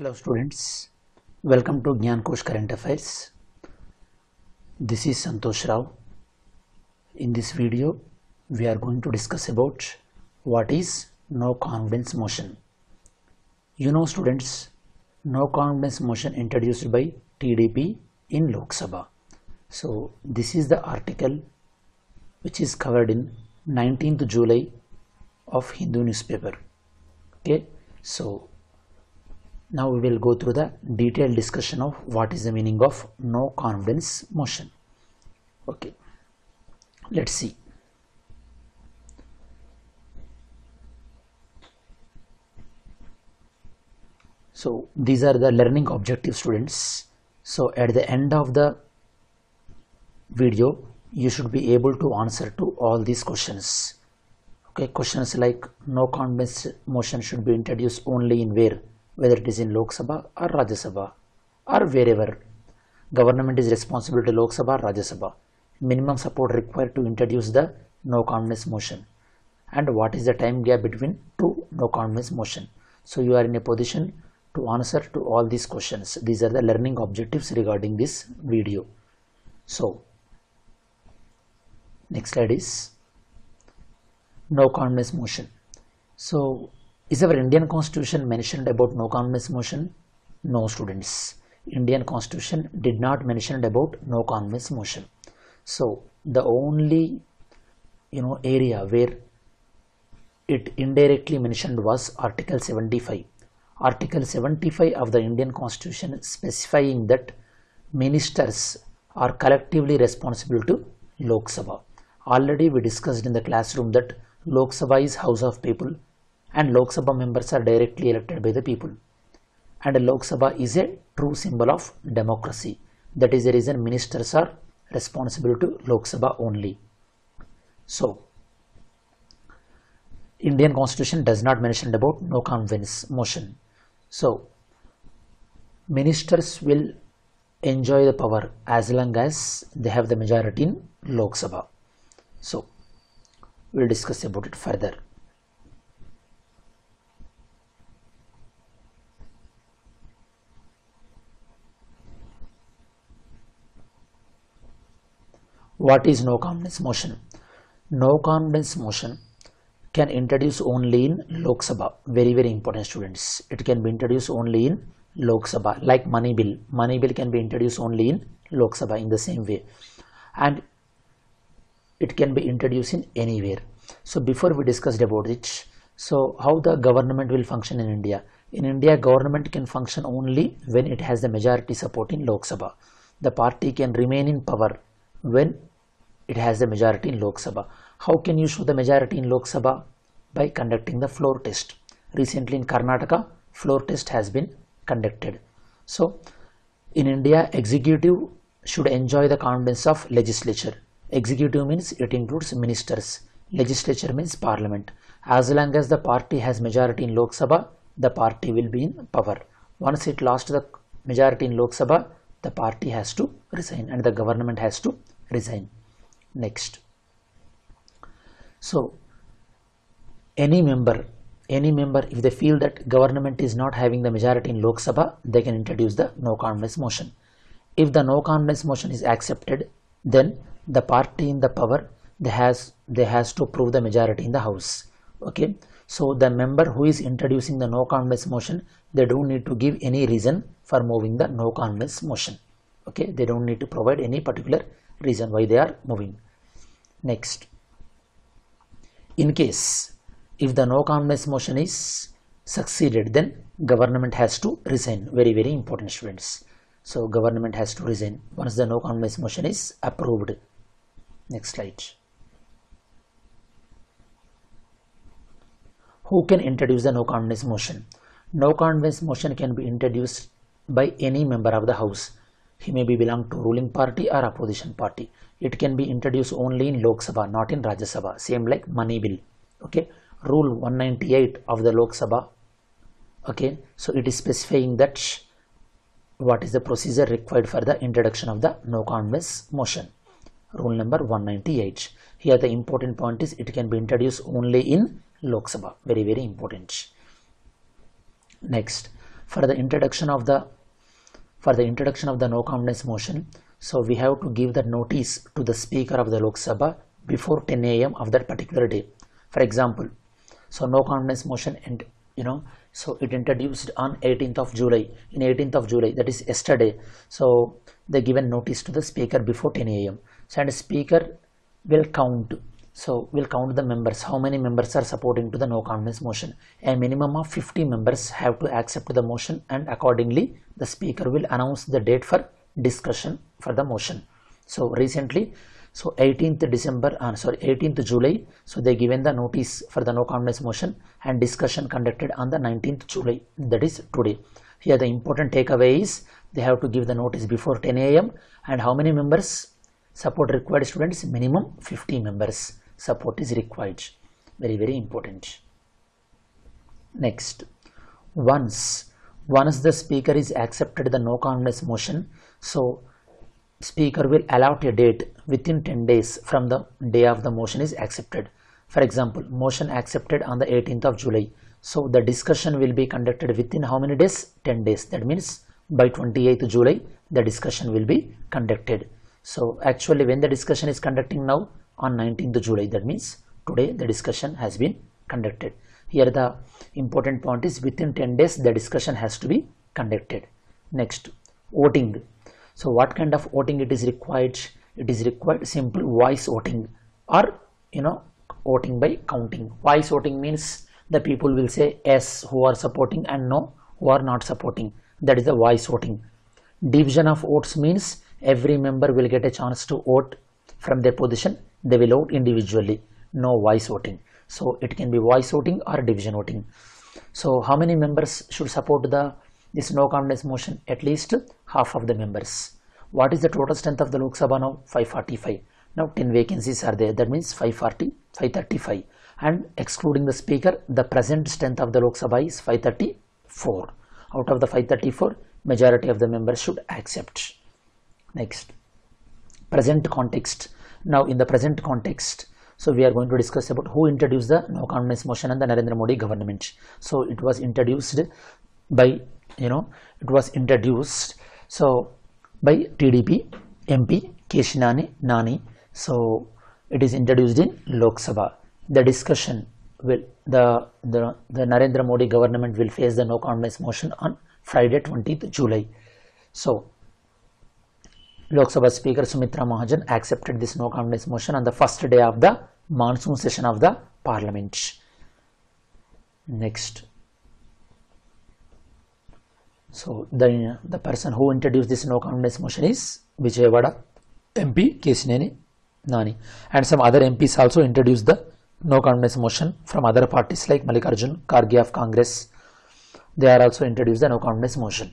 Hello students, welcome to Gyan Kosh Current Affairs. This is Santosh Rao. In this video, we are going to discuss about what is no confidence motion. You know students, no confidence motion introduced by TDP in Lok Sabha. So this is the article which is covered in 19th July of Hindu newspaper. Okay, so now we will go through the detailed discussion of what is the meaning of no confidence motion. Okay, let's see. So these are the learning objectives, students. So at the end of the video, you should be able to answer to all these questions. Okay, questions like no confidence motion should be introduced only in where? Whether it is in Lok Sabha or Rajyasabha or wherever. Government is responsible to Lok Sabha or Rajyasabha. Minimum support required to introduce the no confidence motion. And what is the time gap between two no confidence motion? So you are in a position to answer to all these questions. These are the learning objectives regarding this video. So next slide is no confidence motion. So is our Indian Constitution mentioned about no confidence motion? No students. Indian Constitution did not mention about no confidence motion. So the only area where it indirectly mentioned was Article 75. Article 75 of the Indian Constitution specifying that ministers are collectively responsible to Lok Sabha. Already we discussed in the classroom that Lok Sabha is House of People and Lok Sabha members are directly elected by the people. And Lok Sabha is a true symbol of democracy. That is the reason ministers are responsible to Lok Sabha only. So, Indian Constitution does not mention about no confidence motion. So, ministers will enjoy the power as long as they have the majority in Lok Sabha. So, we will discuss about it further. What is no confidence motion? No confidence motion can introduce only in Lok Sabha. Very important students. It can be introduced only in Lok Sabha, like money bill. Money bill can be introduced only in Lok Sabha in the same way. And it can be introduced in anywhere. So before we discussed about it, so how the government will function in India? In India, government can function only when it has the majority support in Lok Sabha. The party can remain in power when it has the majority in Lok Sabha. How can you show the majority in Lok Sabha? By conducting the floor test. Recently in Karnataka, floor test has been conducted. So in India, executive should enjoy the confidence of legislature. Executive means it includes ministers. Legislature means parliament. As long as the party has majority in Lok Sabha, the party will be in power. Once it lost the majority in Lok Sabha, the party has to resign and the government has to resign. Next. So any member if they feel that government is not having the majority in Lok Sabha, they can introduce the no confidence motion. If the no confidence motion is accepted, then the party in the power they has to prove the majority in the house. Okay, so the member who is introducing the no confidence motion, they don't need to give any reason for moving the no confidence motion. Okay, they don't need to provide any particular reason why they are moving. Next, in case if the no confidence motion is succeeded, then government has to resign. Very important students. So government has to resign once the no confidence motion is approved. Next slide. Who can introduce the no confidence motion? No confidence motion can be introduced by any member of the house. He may be belong to ruling party or opposition party. It can be introduced only in Lok Sabha, not in Rajya Sabha. Same like money bill. Okay, Rule 198 of the Lok Sabha. Okay, so it is specifying that what is the procedure required for the introduction of the no confidence motion. Rule number 198. Here the important point is it can be introduced only in Lok Sabha. Very important. Next, For the introduction of the no confidence motion, so we have to give the notice to the Speaker of the Lok Sabha before 10 a.m. of that particular day. For example, so no confidence motion, and so it introduced on 18th of July. In 18th of July, that is yesterday, so they given notice to the Speaker before 10 a.m. So and Speaker will count. So we'll count the members, how many members are supporting to the no confidence motion. A minimum of 50 members have to accept the motion, and accordingly the Speaker will announce the date for discussion for the motion. So recently, so 18th July, so they given the notice for the no confidence motion, and discussion conducted on the 19th July, that is today. Here the important takeaway is they have to give the notice before 10 a.m. and how many members support required, students? Minimum 50 members support is required. Very, very important. Next, once the Speaker is accepted the no confidence motion, so Speaker will allot a date within 10 days from the day of the motion is accepted. For example, motion accepted on the 18th of July. So the discussion will be conducted within how many days? 10 days. That means by 28th July, the discussion will be conducted. So actually when the discussion is conducting now? On 19th July. That means today the discussion has been conducted. Here the important point is within 10 days the discussion has to be conducted. Next, voting. So what kind of voting it is required? It is required simple voice voting, or voting by counting. Voice voting means the people will say yes who are supporting and no who are not supporting. That is the voice voting. Division of votes means every member will get a chance to vote from their position. They will vote individually. No voice voting. So it can be voice voting or division voting. So how many members should support this no confidence motion? At least half of the members. What is the total strength of the Lok Sabha now? 545. Now 10 vacancies are there. That means 535. And excluding the Speaker, the present strength of the Lok Sabha is 534. Out of the 534, majority of the members should accept. Next, present context. Now in the present context, so we are going to discuss about who introduced the no confidence motion and the Narendra Modi government. So it was introduced by so by TDP MP Keshinani Nani. So it is introduced in Lok Sabha. The discussion will the Narendra Modi government will face the no confidence motion on Friday 20th July. So Lok Sabha Speaker Sumitra Mahajan accepted this no confidence motion on the first day of the monsoon session of the Parliament. Next, so the person who introduced this no confidence motion is Vijayawada MP Keshinani Nani, and some other MPs also introduced the no confidence motion from other parties like Mallikarjun Kharge of Congress. They are also introduced the no confidence motion.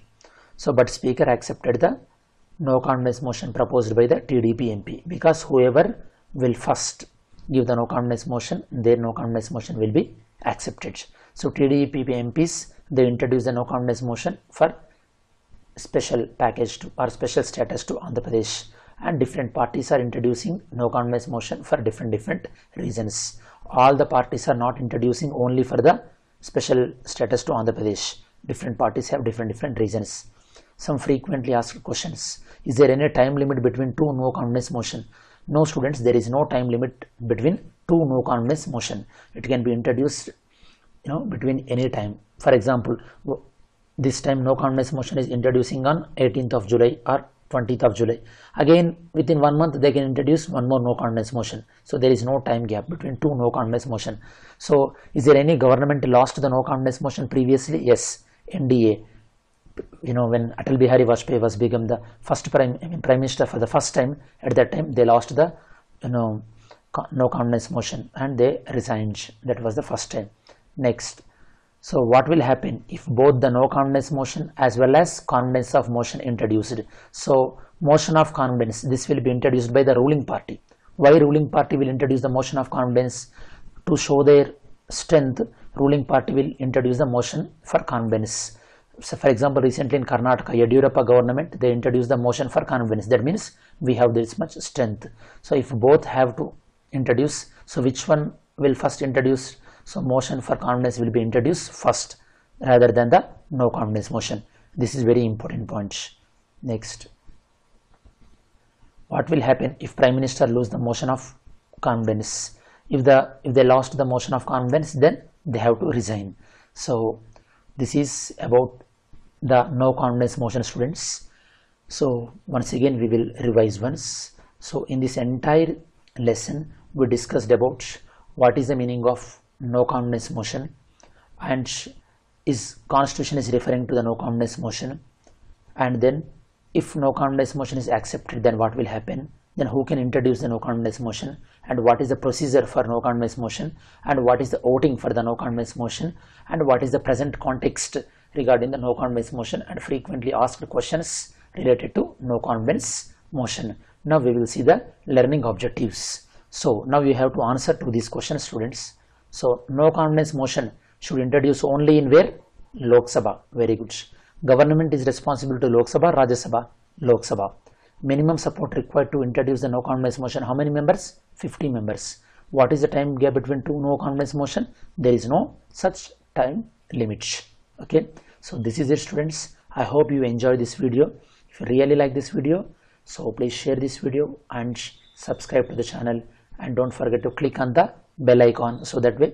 So but Speaker accepted the no confidence motion proposed by the TDP MP, because whoever will first give the no confidence motion, their no confidence motion will be accepted. So TDP MPs, they introduce the no confidence motion for special package to or special status to Andhra Pradesh, and different parties are introducing no confidence motion for different reasons. All the parties are not introducing only for the special status to Andhra Pradesh. Different parties have different reasons. Some frequently asked questions: is there any time limit between two no confidence motion? No, students, there is no time limit between two no confidence motion. It can be introduced between any time. For example, this time no confidence motion is introducing on 18th of July or 20th of July. Again, within 1 month they can introduce one more no confidence motion. So there is no time gap between two no confidence motion. So is there any government lost the no confidence motion previously? Yes, NDA. When Atal Bihari Vajpayee was become the first prime minister for the first time, at that time they lost the no confidence motion and they resigned. That was the first time. Next, so what will happen if both the no confidence motion as well as confidence of motion introduced? So motion of confidence, this will be introduced by the ruling party. Why ruling party will introduce the motion of confidence? To show their strength, ruling party will introduce the motion for confidence. So for example, recently in Karnataka, Yediyurappa government, they introduced the motion for confidence. That means we have this much strength. So if both have to introduce, so which one will first introduce? So motion for confidence will be introduced first. rather than the no confidence motion. This is very important point. Next, what will happen if Prime Minister lose the motion of confidence? If they lost the motion of confidence, then they have to resign. So this is about the no confidence motion, students. So once again we will revise once. So in this entire lesson we discussed about what is the meaning of no confidence motion, and is constitution is referring to the no confidence motion, and then if no confidence motion is accepted, then what will happen, then who can introduce the no confidence motion, and what is the procedure for no confidence motion, and what is the voting for the no confidence motion, and what is the present context regarding the no confidence motion, and frequently asked questions related to no confidence motion. Now we will see the learning objectives. So now you have to answer to these questions, students. So no confidence motion should introduce only in where? Lok Sabha. Very good. Government is responsible to Lok Sabha, Rajya Sabha, Lok Sabha. Minimum support required to introduce the no confidence motion. How many members? 50 members. What is the time gap between two no confidence motion? There is no such time limit. Okay. So this is it, students. I hope you enjoy this video. If you really like this video, so please share this video and subscribe to the channel, and don't forget to click on the bell icon, so that way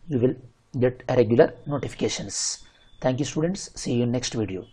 you will get regular notifications. Thank you, students. See you in next video.